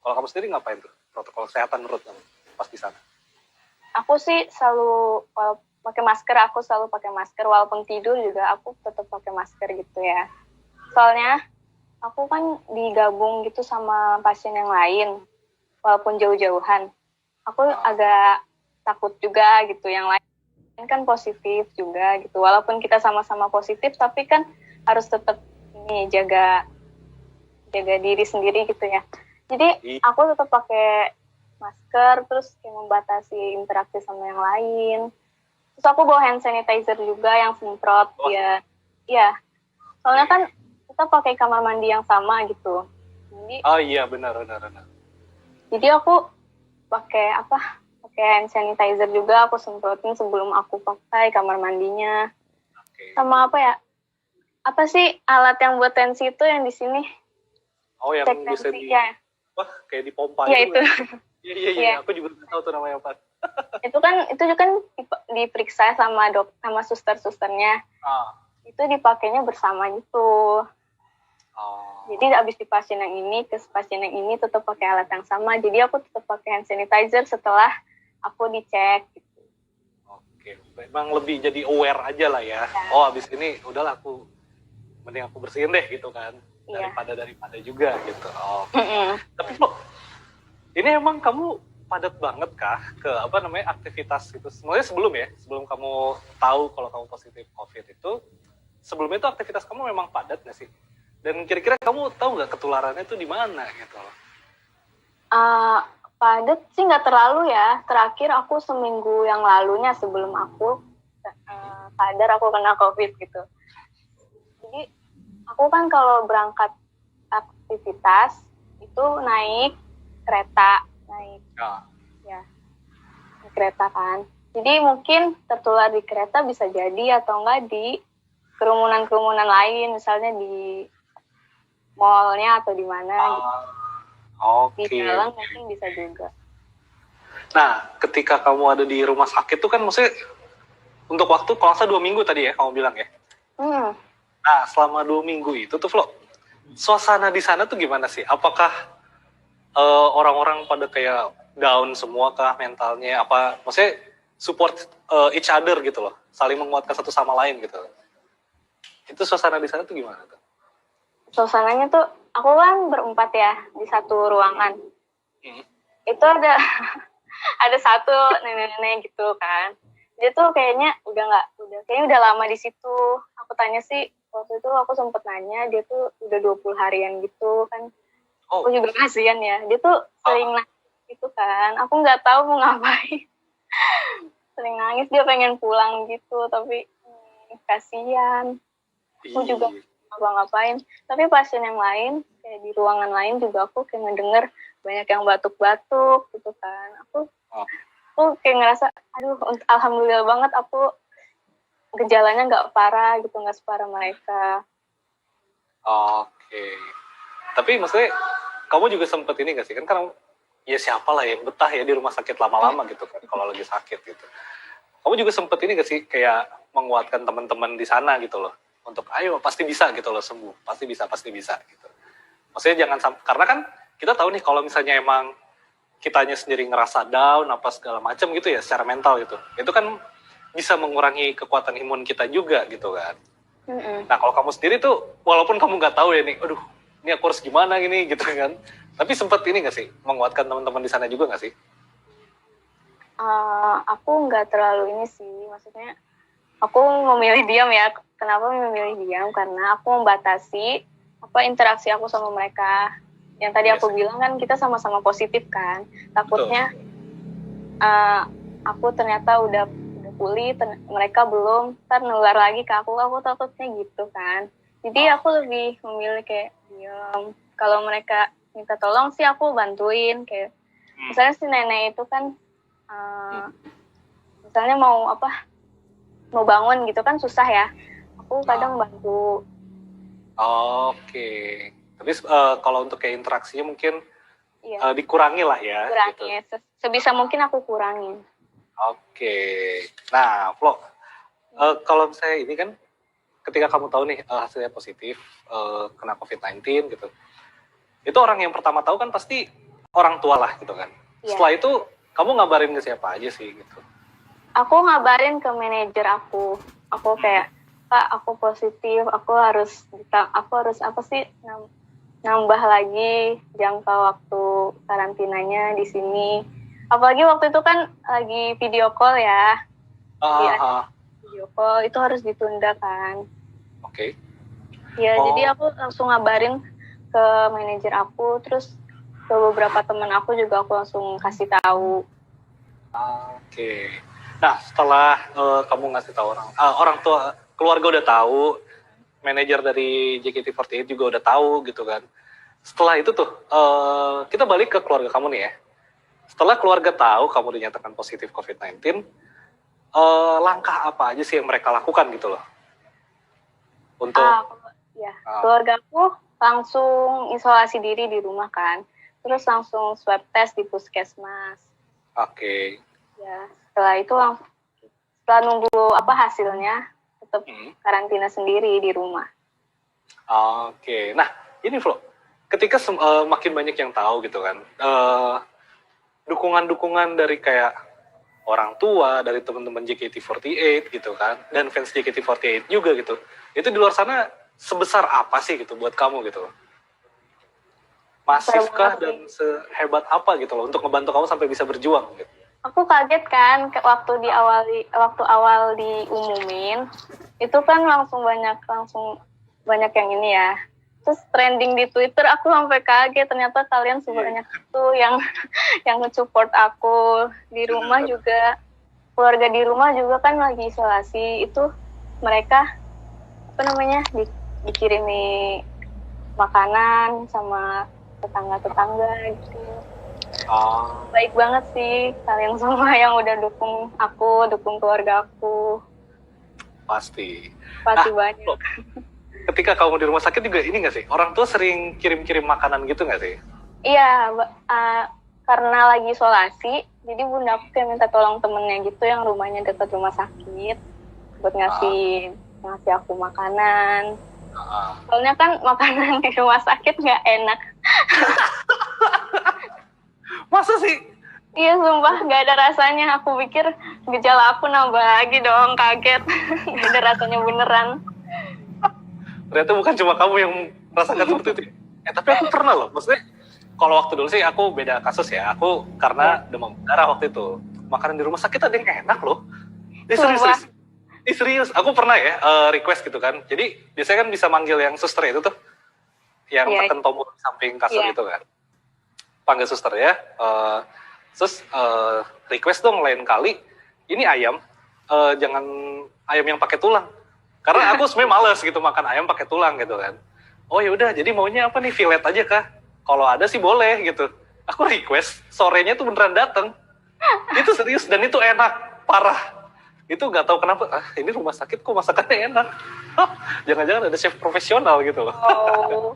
Kalau kamu sendiri ngapain tuh? Protokol kesehatan menurut kamu pas di sana? Aku sih selalu pakai masker, aku selalu pakai masker, walaupun tidur juga aku tetap pakai masker gitu ya. Soalnya aku kan digabung gitu sama pasien yang lain, walaupun jauh-jauhan. Aku agak takut juga gitu, yang lain kan positif juga gitu. Walaupun kita sama-sama positif, tapi kan harus tetap ini jaga diri sendiri gitu ya. Jadi aku tetap pakai masker, terus kayak membatasi interaksi sama yang lain. Terus aku bawa hand sanitizer juga yang semprot ya. Iya. Soalnya kan kita pakai kamar mandi yang sama gitu. Jadi iya benar. Jadi aku pakai hand sanitizer juga, aku semprotin sebelum aku pakai kamar mandinya. Sama apa sih alat yang buat tensi itu yang di sini? Oh, yang bisa ya. Wah, kayak dipompa ya, itu. Iya, aku juga nggak tahu tuh namanya apa. itu kan diperiksa sama suster-susternya. Itu dipakainya bersama gitu. Jadi abis di pasien yang ini ke pasien yang ini tetap pakai alat yang sama. Jadi aku tetap pakai hand sanitizer setelah aku dicek gitu. Oke, memang lebih jadi aware aja lah ya. Oh, abis ini udahlah mending aku bersihin deh gitu kan. Daripada juga gitu. Tapi loh, ini emang kamu padat banget kah ke aktivitas gitu? Sebenarnya sebelum kamu tahu kalau kamu positif COVID itu, sebelumnya itu aktivitas kamu memang padat nggak sih? Dan kira-kira kamu tahu nggak ketularannya itu di mana gitu? Padat sih nggak terlalu ya. Terakhir aku seminggu yang lalunya sebelum aku sadar aku kena COVID gitu. Jadi aku kan kalau berangkat aktivitas itu naik kereta, naik kereta kan. Jadi mungkin tertular di kereta bisa jadi atau enggak di kerumunan lain, misalnya di mallnya atau di mana gitu. Di dalam mungkin bisa juga. Nah, ketika kamu ada di rumah sakit tuh kan maksudnya untuk waktu kalau nggak 2 minggu tadi ya kamu bilang ya. Nah, selama 2 minggu itu tuh Flo, suasana di sana tuh gimana sih? Apakah orang-orang pada kayak down semua kah mentalnya? Apa maksudnya support each other gitu loh, saling menguatkan satu sama lain gitu. Itu suasana di sana tuh gimana tuh? Suasananya tuh aku kan berempat ya di satu ruangan. Itu ada satu nenek-nenek gitu kan. Dia tuh kayaknya udah lama di situ. Aku tanya sih, waktu itu aku sempet nanya, dia tuh udah 20 harian gitu kan. Aku juga kasihan ya. Dia tuh sering nangis gitu kan. Aku nggak tahu mau ngapain. Sering nangis, dia pengen pulang gitu, tapi kasihan. Aku juga ngapa-ngapain. Tapi pasien yang lain, kayak di ruangan lain juga aku kayak ngedenger banyak yang batuk-batuk gitu kan. Aku kayak ngerasa, aduh, alhamdulillah banget aku gejalanya nggak parah gitu, nggak separah mereka. Oke. Tapi maksudnya kamu juga sempet ini nggak sih? Kan ya siapa lah yang betah ya di rumah sakit lama-lama gitu kan kalau lagi sakit gitu. Kamu juga sempet ini nggak sih kayak menguatkan teman-teman di sana gitu loh, untuk ayo pasti bisa gitu loh, sembuh, pasti bisa gitu. Maksudnya jangan karena kan kita tahu nih kalau misalnya emang kitanya sendiri ngerasa down apa segala macam gitu ya secara mental gitu, itu kan bisa mengurangi kekuatan imun kita juga gitu kan. Nah kalau kamu sendiri tuh walaupun kamu nggak tahu ya nih, aduh ini aku harus gimana gini gitu kan, tapi sempet ini nggak sih menguatkan teman-teman di sana juga nggak sih? Aku nggak terlalu ini sih, maksudnya aku memilih diam ya. Kenapa memilih diam? Karena aku membatasi interaksi aku sama mereka. Yang tadi aku bilang kan kita sama-sama positif kan. Takutnya aku ternyata udah pulih, mereka belum, ntar nular lagi ke aku takutnya gitu kan. Jadi aku lebih memilih kayak diam. Kalau mereka minta tolong sih aku bantuin, kayak misalnya si nenek itu kan misalnya mau bangun gitu kan susah ya, aku kadang bantu. Oke. Tapi kalau untuk kayak interaksinya mungkin dikurangi lah ya. Kurangi, gitu. Sebisa mungkin aku kurangin. Oke. Nah, Flo, kalau misalnya ini kan ketika kamu tahu nih hasilnya positif kena COVID-19 gitu, itu orang yang pertama tahu kan pasti orang tua lah gitu kan. Iya. Setelah itu kamu ngabarin ke siapa aja sih gitu? Aku ngabarin ke manajer aku. Aku kayak, Kak, aku positif, aku harus apa sih nambah lagi jangka waktu karantinanya di sini. Apalagi waktu itu kan lagi video call ya. Video call itu harus ditunda kan. Oke. Ya, jadi aku langsung ngabarin ke manajer aku, terus ke beberapa teman aku juga aku langsung kasih tahu. Oke. Nah, setelah kamu ngasih tahu orang tua, keluarga udah tahu, manajer dari JKT48 juga udah tahu gitu kan. Setelah itu tuh, kita balik ke keluarga kamu nih ya. Setelah keluarga tahu kamu dinyatakan positif COVID-19, langkah apa aja sih yang mereka lakukan gitu loh? Untuk keluargaku langsung isolasi diri di rumah kan. Terus langsung swab test di puskesmas. Oke. Ya, setelah nunggu hasilnya, tetap karantina sendiri di rumah. Oke. Nah, ini Flo, ketika makin banyak yang tahu gitu kan, dukungan-dukungan dari kayak orang tua, dari teman-teman JKT48 gitu kan, dan fans JKT48 juga gitu, itu di luar sana sebesar apa sih gitu buat kamu gitu loh? Masifkah dan sehebat apa gitu loh untuk ngebantu kamu sampai bisa berjuang gitu? Aku kaget kan waktu awal diumumin, itu kan langsung banyak yang ini ya. Terus trending di Twitter, aku sampai kaget ternyata kalian sebanyak itu yang nge-support aku. Di rumah juga, keluarga di rumah juga kan lagi isolasi, itu mereka dikirimi makanan sama tetangga gitu. Baik banget sih kalian semua yang udah dukung aku, dukung keluarga aku. Pasti banyak. Ketika kamu di rumah sakit juga ini nggak sih, orang tua sering kirim-kirim makanan gitu nggak sih? Iya, karena lagi isolasi, jadi bunda aku kayak minta tolong temennya gitu yang rumahnya dekat rumah sakit buat ngasih aku makanan. Soalnya kan makanan di rumah sakit nggak enak. Masa sih? Iya, sumpah nggak ada rasanya. Aku pikir gejala aku nambah lagi dong, kaget. Nggak ada rasanya beneran. Ternyata bukan cuma kamu yang merasakan seperti itu. Tapi aku pernah loh. Maksudnya, kalau waktu dulu sih aku beda kasus ya. Aku karena demam berdarah waktu itu. Makanan di rumah sakit ada yang enak loh. Serius. Aku pernah ya request gitu kan. Jadi biasanya kan bisa manggil yang suster itu tuh. Yang tekan tombol samping kasur itu kan. Panggil suster ya. Terus request dong lain kali. Ini ayam. Jangan ayam yang pakai tulang. Karena aku sebenarnya males gitu makan ayam pakai tulang gitu kan. Oh ya udah, jadi maunya apa nih, fillet aja kah? Kalau ada sih boleh gitu. Aku request, sorenya tuh beneran dateng. Itu serius dan itu enak, parah. Itu nggak tahu kenapa. Ini rumah sakit kok masakannya enak. Jangan-jangan ada chef profesional gitu loh. Oh,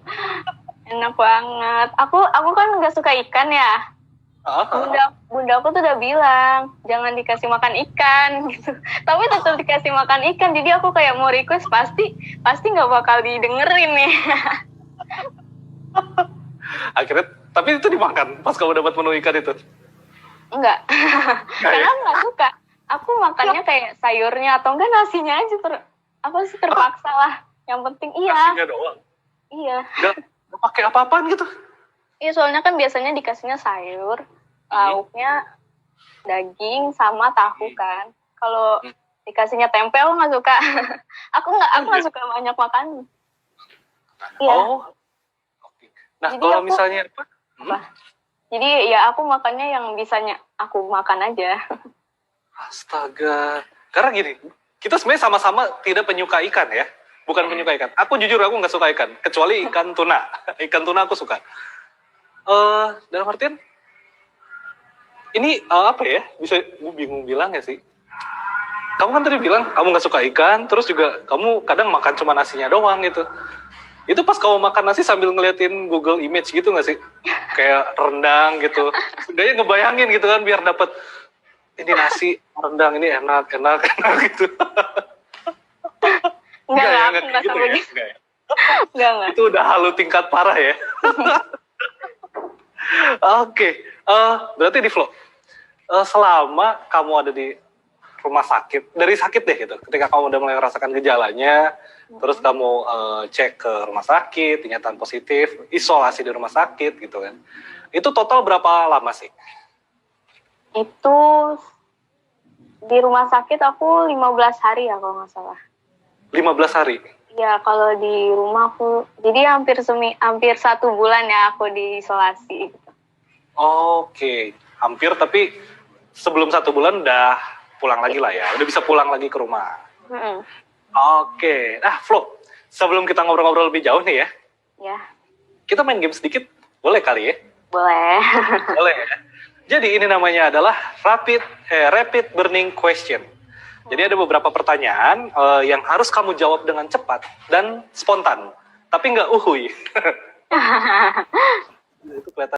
enak banget. Aku kan nggak suka ikan ya. Bunda aku tuh udah bilang jangan dikasih makan ikan gitu, tapi tetap dikasih makan ikan. Jadi aku kayak mau request pasti nggak bakal didengerin nih. Akhirnya, tapi itu dimakan pas kamu dapat menu ikan itu? Enggak, karena aku nggak suka. Aku makannya kayak sayurnya atau enggak nasinya aja terpaksa lah. Yang penting nasinya doang. Iya. Nggak pakai apa-apaan gitu. Iya, soalnya kan biasanya dikasihnya sayur, lauknya daging sama tahu kan. Kalau dikasihnya tempe aku nggak suka. aku nggak suka banyak makan. Iya. Nah, jadi kalau misalnya apa? Jadi ya aku makannya yang bisanya aku makan aja. Astaga. Karena gini, kita sebenarnya sama-sama tidak penyuka ikan ya. Bukan penyuka ikan. Aku jujur aku nggak suka ikan, kecuali ikan tuna. Ikan tuna aku suka. Dalam artian ini apa ya, bisa gue bingung bilang ya sih. Kamu kan tadi bilang kamu nggak suka ikan, terus juga kamu kadang makan cuma nasinya doang gitu. Itu pas kamu makan nasi sambil ngeliatin Google Image gitu nggak sih, kayak rendang gitu, setidaknya ngebayangin gitu kan biar dapet ini nasi rendang ini enak gitu. Enggak gitu ya? Enggak. Itu udah halu tingkat parah ya. Oke, berarti di Flo, selama kamu ada di rumah sakit, dari sakit deh gitu, ketika kamu udah mulai merasakan gejalanya, terus kamu cek ke rumah sakit, dinyatakan positif, isolasi di rumah sakit gitu kan, itu total berapa lama sih? Itu di rumah sakit aku 15 hari ya kalau nggak salah. 15 hari? Ya kalau di rumah aku, jadi hampir 1 bulan ya aku diisolasi. Oke, hampir, tapi sebelum 1 bulan udah pulang lagi lah ya, udah bisa pulang lagi ke rumah. Mm-mm. Oke, Flo, sebelum kita ngobrol-ngobrol lebih jauh nih ya, Ya, kita main game sedikit, boleh kali ya? boleh. Boleh ya. Jadi ini namanya adalah rapid burning question. Jadi ada beberapa pertanyaan yang harus kamu jawab dengan cepat dan spontan, tapi nggak uhuy. Itu kelihatan